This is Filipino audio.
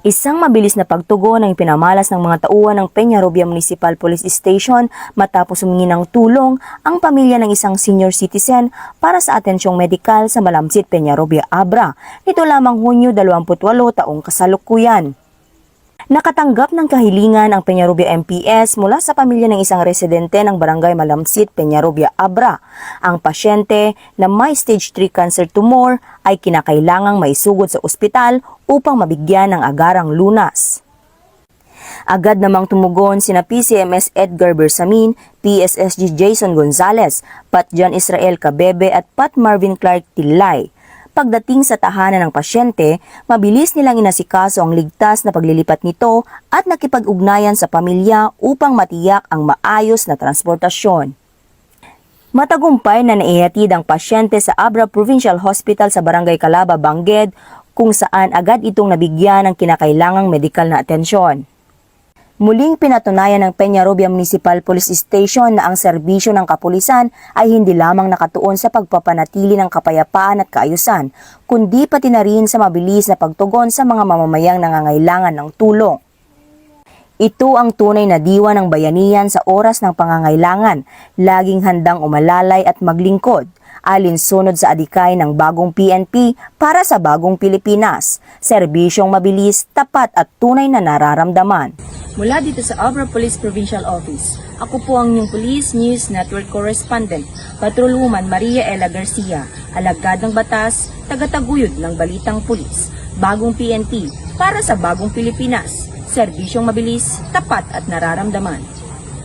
Isang mabilis na pagtugon ang ipinamalas ng mga tauhan ng Peñarobia Municipal Police Station matapos humingi ng tulong ang pamilya ng isang senior citizen para sa atensyong medikal sa Malamsit, Peñarobia, Abra. Nito lamang Hunyo 28 taong kasalukuyan. Nakatanggap ng kahilingan ang Peñarobia MPS mula sa pamilya ng isang residente ng Barangay Malamsit, Peñarobia, Abra. Ang pasyente na may stage 3 cancer tumor ay kinakailangang maisugod sa ospital upang mabigyan ng agarang lunas. Agad namang tumugon sina PCMS Edgar Bersamin, PSSG Jason Gonzales, Pat John Israel Cabebe at Pat Marvin Clark Tilay. Pagdating sa tahanan ng pasyente, mabilis nilang inasikaso ang ligtas na paglilipat nito at nakipag-ugnayan sa pamilya upang matiyak ang maayos na transportasyon. Matagumpay na naihatid ang pasyente sa Abra Provincial Hospital sa Barangay Calaba, Bangged, kung saan agad itong nabigyan ng kinakailangang medikal na atensyon. Muling pinatunayan ng Peñarobia Municipal Police Station na ang serbisyo ng kapulisan ay hindi lamang nakatuon sa pagpapanatili ng kapayapaan at kaayusan, kundi pati na rin sa mabilis na pagtugon sa mga mamamayang nangangailangan ng tulong. Ito ang tunay na diwa ng bayanihan sa oras ng pangangailangan, laging handang umalalay at maglingkod, alinsunod sa adikay ng bagong PNP para sa bagong Pilipinas, serbisyong mabilis, tapat at tunay na nararamdaman. Mula dito sa Abra Police Provincial Office, ako po ang inyong Police News Network Correspondent, Patrolwoman Maria Ella Garcia, alagad ng batas, tagataguyod ng balitang pulis, bagong PNP para sa bagong Pilipinas, serbisyong mabilis, tapat at nararamdaman.